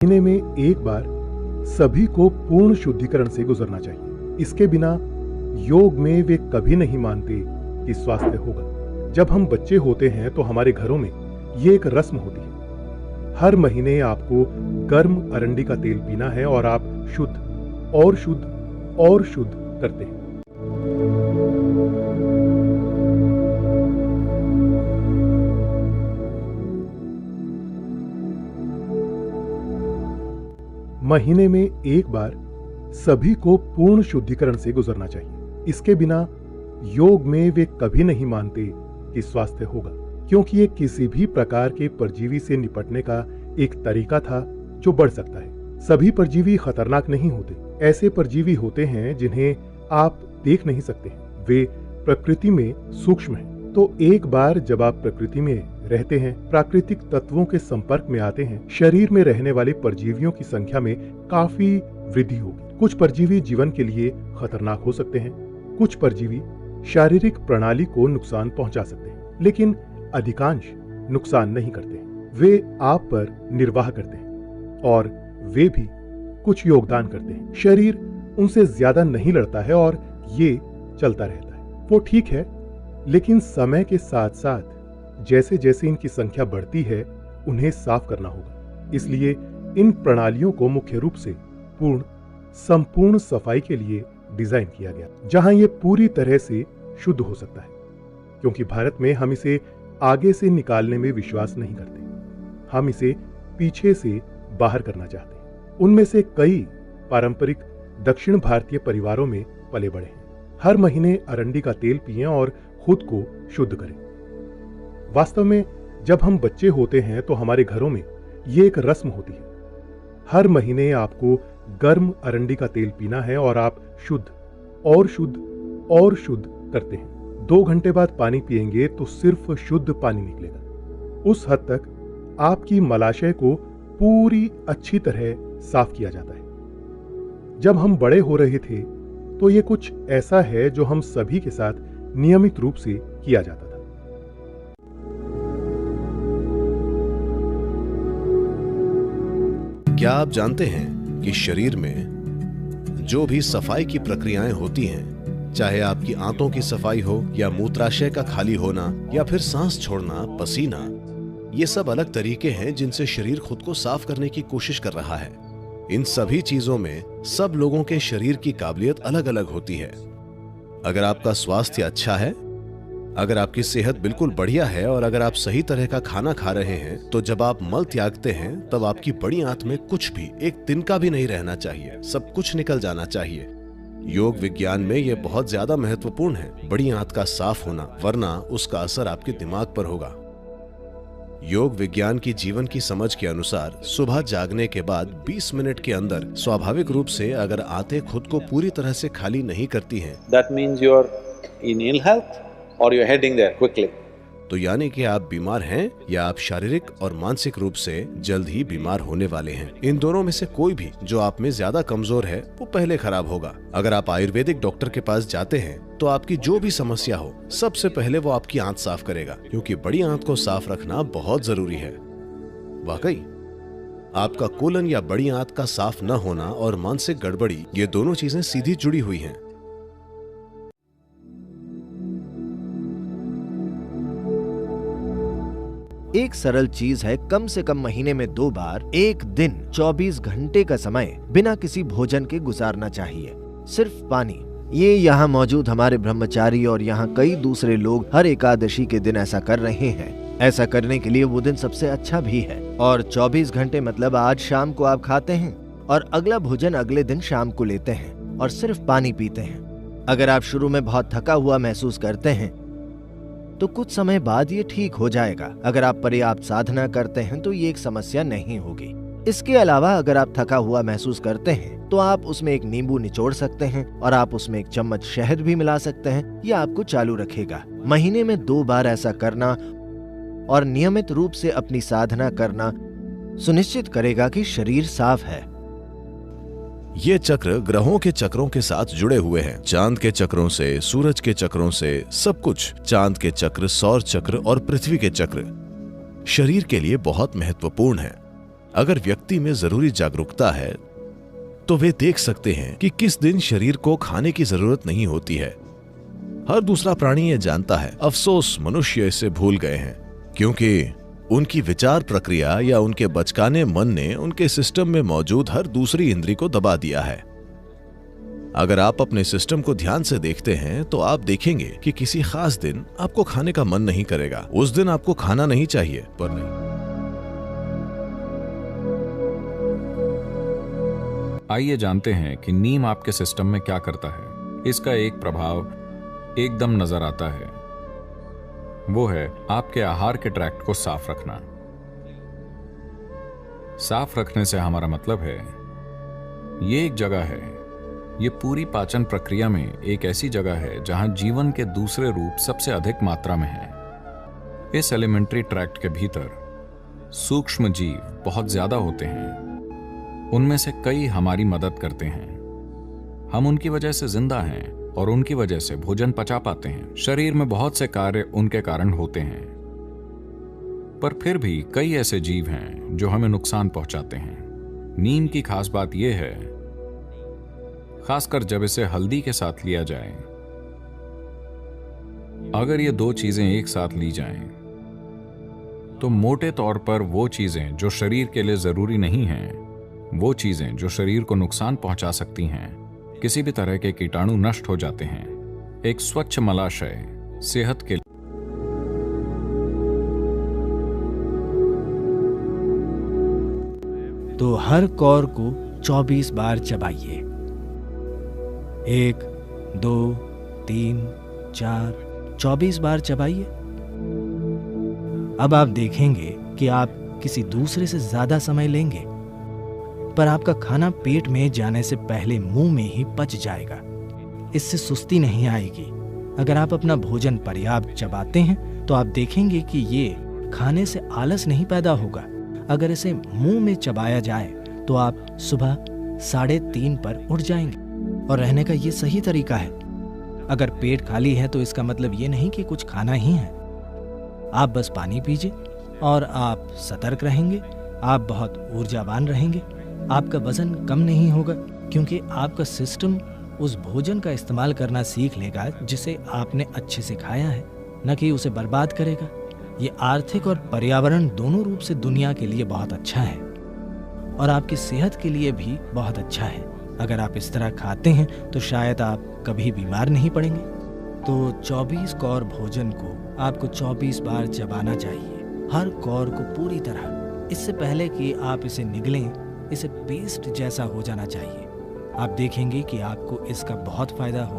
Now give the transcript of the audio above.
महीने में एक बार सभी को पूर्ण शुद्धिकरण से गुजरना चाहिए। इसके बिना योग में वे कभी नहीं मानते कि स्वास्थ्य होगा। जब हम बच्चे होते हैं तो हमारे घरों में ये एक रस्म होती है। हर महीने आपको गर्म अरंडी का तेल पीना है और आप शुद्ध और शुद्ध और शुद्ध करते हैं। महीने में एक बार सभी को पूर्ण शुद्धिकरण से गुजरना चाहिए। इसके बिना योग में वे कभी नहीं मानते कि स्वास्थ्य होगा, क्योंकि ये किसी भी प्रकार के परजीवी से निपटने का एक तरीका था जो बढ़ सकता है। सभी परजीवी खतरनाक नहीं होते। ऐसे परजीवी होते हैं जिन्हें आप देख नहीं सकते। वे प्रकृति में सूक्ष्म हैं। तो एक बार जब आप प्रकृति में रहते हैं, प्राकृतिक तत्वों के संपर्क में आते हैं, शरीर में रहने वाले परजीवियों की संख्या में काफी वृद्धि होगी। कुछ परजीवी जीवन के लिए खतरनाक हो सकते हैं, कुछ परजीवी शारीरिक प्रणाली को नुकसान पहुंचा सकते हैं, लेकिन अधिकांश नुकसान नहीं करते। वे आप पर निर्वाह करते हैं और वे भी कुछ योगदान करते हैं। शरीर उनसे ज्यादा नहीं लड़ता है और ये चलता रहता है। वो ठीक है, लेकिन समय के साथ साथ जैसे जैसे इनकी संख्या बढ़ती है, उन्हें साफ करना होगा। इसलिए इन प्रणालियों को मुख्य रूप से संपूर्ण सफाई के लिए डिजाइन किया गया, जहां ये पूरी तरह से शुद्ध हो सकता है। क्योंकि भारत में हम इसे आगे से निकालने में विश्वास नहीं करते, हम इसे पीछे से बाहर करना चाहते हैं। उनमें से कई पारंपरिक दक्षिण भारतीय परिवारों में पले बड़े हैं। हर महीने अरंडी का तेल पिएं और खुद को शुद्ध करें। वास्तव में जब हम बच्चे होते हैं तो हमारे घरों में ये एक रस्म होती है। हर महीने आपको गर्म अरंडी का तेल पीना है और आप शुद्ध और शुद्ध और शुद्ध करते हैं। 2 घंटे बाद पानी पिएंगे तो सिर्फ शुद्ध पानी निकलेगा। उस हद तक आपकी मलाशय को पूरी अच्छी तरह साफ किया जाता है। जब हम बड़े हो रहे थे तो ये कुछ ऐसा है जो हम सभी के साथ नियमित रूप से किया जाता था। क्या आप जानते हैं कि शरीर में जो भी सफाई की प्रक्रियाएं होती हैं, चाहे आपकी आंतों की सफाई हो या मूत्राशय का खाली होना या फिर सांस छोड़ना, पसीना, ये सब अलग तरीके हैं जिनसे शरीर खुद को साफ करने की कोशिश कर रहा है। इन सभी चीजों में सब लोगों के शरीर की काबिलियत अलग अलग होती है। अगर आपका स्वास्थ्य अच्छा है, अगर आपकी सेहत बिल्कुल बढ़िया है और अगर आप सही तरह का खाना खा रहे हैं, तो जब आप मल त्यागते हैं तब आपकी बड़ी आंत में कुछ भी एक तिनका भी नहीं रहना चाहिए, सब कुछ निकल जाना चाहिए। योग विज्ञान में यह बहुत ज्यादा महत्वपूर्ण है, बड़ी आंत का साफ होना, वरना उसका असर आपके दिमाग पर होगा। योग विज्ञान की जीवन की समझ के अनुसार सुबह जागने के बाद 20 मिनट के अंदर स्वाभाविक रूप से अगर आंतें खुद को पूरी तरह से खाली नहीं करती हैं, that means you're in ill health or you're heading there quickly. तो यानी कि आप बीमार हैं या आप शारीरिक और मानसिक रूप से जल्द ही बीमार होने वाले हैं। इन दोनों में से कोई भी जो आप में ज्यादा कमजोर है वो पहले खराब होगा। अगर आप आयुर्वेदिक डॉक्टर के पास जाते हैं तो आपकी जो भी समस्या हो, सबसे पहले वो आपकी आंत साफ करेगा, क्योंकि बड़ी आंत को साफ रखना बहुत जरूरी है। वाकई आपका कोलन या बड़ी आंत का साफ न होना और मानसिक गड़बड़ी, ये दोनों चीजें सीधी जुड़ी हुई हैं। एक सरल चीज है कम से कम महीने में 2 बार एक दिन 24 घंटे का समय बिना किसी भोजन के गुजारना चाहिए। सिर्फ पानी। ये यहाँ मौजूद हमारे ब्रह्मचारी और यहाँ कई दूसरे लोग हर एकादशी के दिन ऐसा कर रहे हैं। ऐसा करने के लिए वो दिन सबसे अच्छा भी है। और 24 घंटे मतलब आज शाम को आप खाते हैं और अगला भोजन अगले दिन शाम को लेते हैं और सिर्फ पानी पीते हैं। अगर आप शुरू में बहुत थका हुआ महसूस करते हैं तो कुछ समय बाद ये ठीक हो जाएगा। अगर आप पर्याप्त साधना करते हैं तो ये एक समस्या नहीं होगी। इसके अलावा अगर आप थका हुआ महसूस करते हैं तो आप उसमें एक नींबू निचोड़ सकते हैं और आप उसमें 1 चम्मच शहद भी मिला सकते हैं। यह आपको चालू रखेगा। महीने में 2 बार ऐसा करना और नियमित रूप से अपनी साधना करना सुनिश्चित करेगा कि शरीर साफ है। ये चक्र ग्रहों के चक्रों के साथ जुड़े हुए हैं। चांद के चक्रों से, सूरज के चक्रों से, सब कुछ। चांद के चक्र, सौर चक्र और पृथ्वी के चक्र शरीर के लिए बहुत महत्वपूर्ण है। अगर व्यक्ति में जरूरी जागरूकता है तो वे देख सकते हैं कि किस दिन शरीर को खाने की जरूरत नहीं होती है। हर दूसरा प्राणी ये जानता है, अफसोस मनुष्य इसे भूल गए हैं, क्योंकि उनकी विचार प्रक्रिया या उनके बचकाने मन ने उनके सिस्टम में मौजूद हर दूसरी इंद्री को दबा दिया है। अगर आप अपने सिस्टम को ध्यान से देखते हैं तो आप देखेंगे कि किसी खास दिन आपको खाने का मन नहीं करेगा। उस दिन आपको खाना नहीं चाहिए, पर नहीं। आइए जानते हैं कि नीम आपके सिस्टम में क्या करता है। इसका एक प्रभाव एकदम नजर आता है, वो है आपके आहार के ट्रैक्ट को साफ रखना। साफ रखने से हमारा मतलब है ये एक जगह है, ये पूरी पाचन प्रक्रिया में एक ऐसी जगह है जहां जीवन के दूसरे रूप सबसे अधिक मात्रा में है। इस एलिमेंट्री ट्रैक्ट के भीतर सूक्ष्म जीव बहुत ज्यादा होते हैं। उनमें से कई हमारी मदद करते हैं। हम उनकी वजह से जिंदा हैं और उनकी वजह से भोजन पचा पाते हैं। शरीर में बहुत से कार्य उनके कारण होते हैं, पर फिर भी कई ऐसे जीव हैं जो हमें नुकसान पहुंचाते हैं। नीम की खास बात यह है, खासकर जब इसे हल्दी के साथ लिया जाए, अगर ये दो चीजें एक साथ ली जाएं, तो मोटे तौर पर वो चीजें जो शरीर के लिए जरूरी नहीं हैं, वो चीजें जो शरीर को नुकसान पहुंचा सकती हैं, किसी भी तरह के कीटाणु नष्ट हो जाते हैं। एक स्वच्छ मलाशय सेहत के तो हर कौर को 24 बार चबाइए। 1, 2, 3, 4, 24 बार चबाइए। अब आप देखेंगे कि आप किसी दूसरे से ज्यादा समय लेंगे, पर आपका खाना पेट में जाने से पहले मुंह में ही पच जाएगा। इससे सुस्ती नहीं आएगी। अगर आप अपना भोजन पर्याप्त चबाते हैं तो आप देखेंगे कि ये खाने से आलस नहीं पैदा होगा। अगर इसे मुंह में चबाया जाए तो आप सुबह 3:30 पर उठ जाएंगे, और रहने का ये सही तरीका है। अगर पेट खाली है तो इसका मतलब ये नहीं कि कुछ खाना ही है। आप बस पानी पीजिए और आप सतर्क रहेंगे। आप बहुत ऊर्जावान रहेंगे। आपका वजन कम नहीं होगा, क्योंकि आपका सिस्टम उस भोजन का इस्तेमाल करना सीख लेगा जिसे आपने अच्छे से खाया है, न कि उसे बर्बाद करेगा। ये आर्थिक और पर्यावरण दोनों रूप से दुनिया के लिए बहुत अच्छा है, और आपकी सेहत के लिए भी बहुत अच्छा है। अगर आप इस तरह खाते हैं तो शायद आप कभी बीमार नहीं पड़ेंगे। तो 24 कौर भोजन को आपको 24 बार चबाना चाहिए, हर कौर को पूरी तरह। इससे पहले कि आप इसे निगलें, इसे पेस्ट जैसा हो जाना चाहिए। आप देखेंगे कि आपको इसका बहुत फायदा होगा।